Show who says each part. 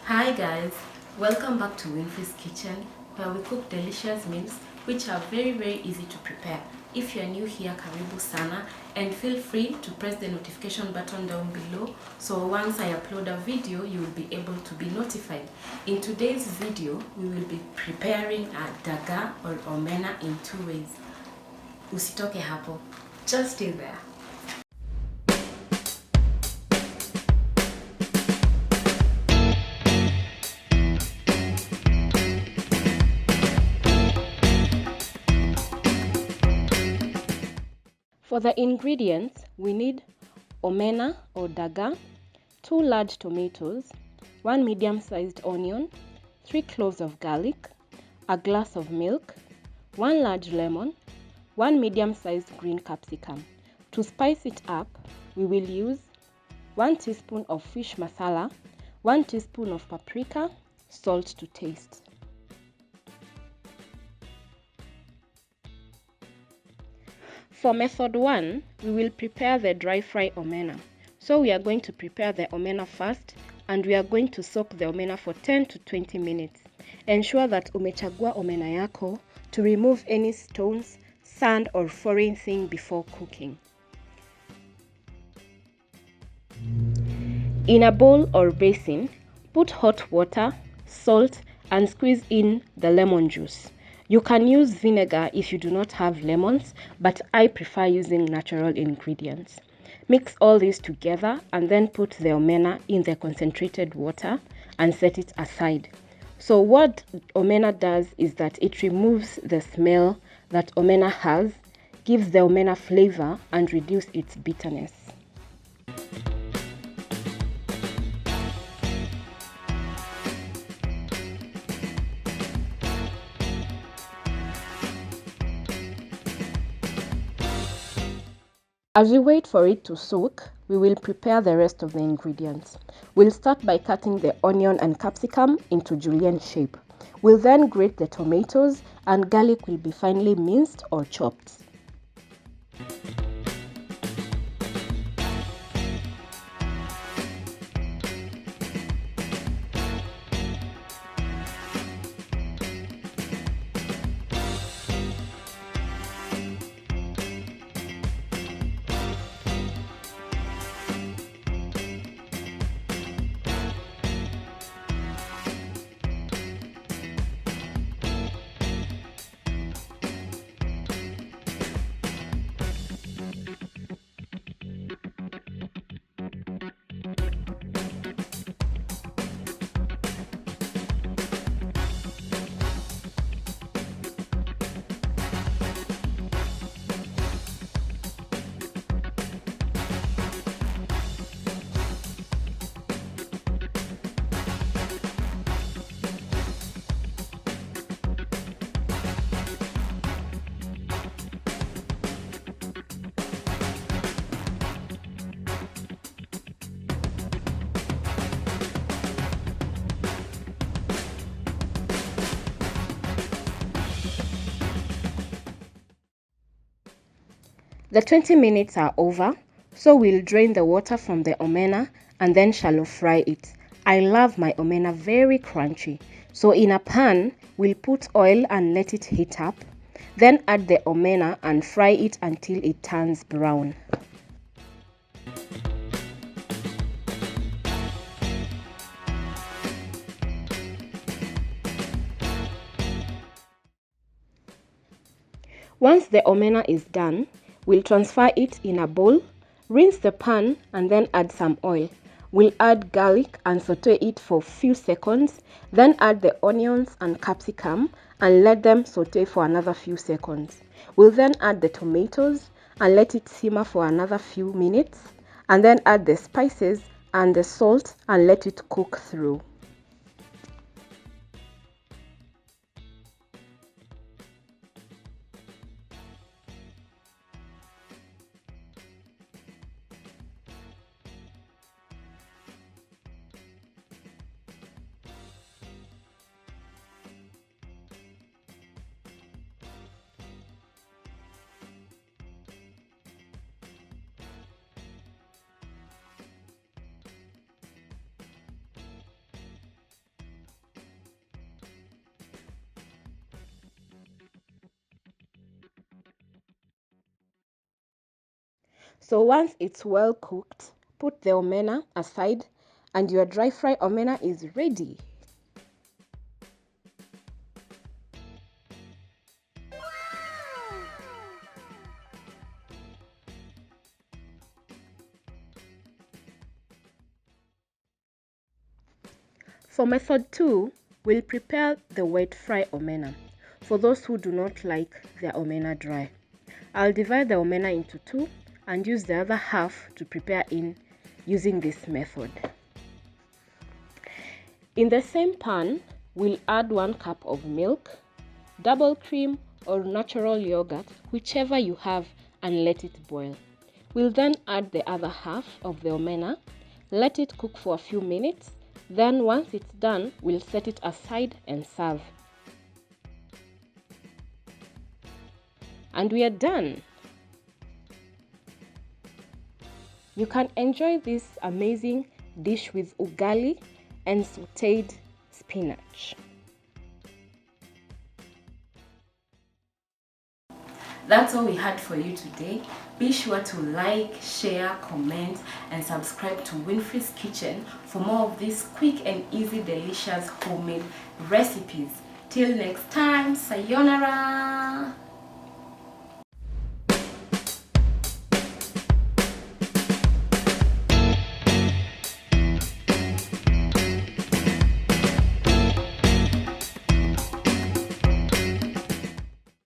Speaker 1: Hi guys, welcome back to Winnfrey's kitchen where we cook delicious meals which are very easy to prepare. If you are new here, karibu sana, and feel free to press the notification button down below so once I upload a video you will be able to be notified. In today's video we will be preparing a dagaa or omena in two ways. Usitoke hapo, just stay there. For the ingredients, we need omena or dagaa, 2 large tomatoes, 1 medium-sized onion, 3 cloves of garlic, a glass of milk, 1 large lemon, 1 medium-sized green capsicum. To spice it up, we will use 1 teaspoon of fish masala, 1 teaspoon of paprika, salt to taste. For method 1, we will prepare the dry fry omena. So we are going to prepare the omena first and we are going to soak the omena for 10 to 20 minutes. Ensure that umechagua omena yako to remove any stones, sand or foreign thing before cooking. In a bowl or basin, put hot water, salt and squeeze in the lemon juice. You can use vinegar if you do not have lemons, but I prefer using natural ingredients. Mix all this together and then put the omena in the concentrated water and set it aside. So what omena does is that it removes the smell that omena has, gives the omena flavor and reduces its bitterness. As we wait for it to soak, we will prepare the rest of the ingredients. We'll start by cutting the onion and capsicum into julienne shape. We'll then grate the tomatoes and garlic will be finely minced or chopped. The 20 minutes are over, so we'll drain the water from the omena and then shallow fry it. I love my omena very crunchy, so in a pan, we'll put oil and let it heat up. Then add the omena and fry it until it turns brown. Once the omena is done, we'll transfer it in a bowl, rinse the pan and then add some oil. We'll add garlic and saute it for a few seconds, then add the onions and capsicum and let them saute for another few seconds. We'll then add the tomatoes and let it simmer for another few minutes, and then add the spices and the salt and let it cook through. So once it's well cooked, put the omena aside and your dry fry omena is ready. For method 2, we'll prepare the wet fry omena for those who do not like their omena dry. I'll divide the omena into 2 and use the other half to prepare in using this method. In the same pan, we'll add 1 cup of milk, double cream or natural yogurt, whichever you have, and let it boil. We'll then add the other half of the omena, let it cook for a few minutes. Then once it's done, we'll set it aside and serve. And we are done. You can enjoy this amazing dish with ugali and sauteed spinach. That's all we had for you today. Be sure to like, share, comment, and subscribe to Winnfrey's Kitchen for more of these quick and easy, delicious homemade recipes. Till next time, sayonara!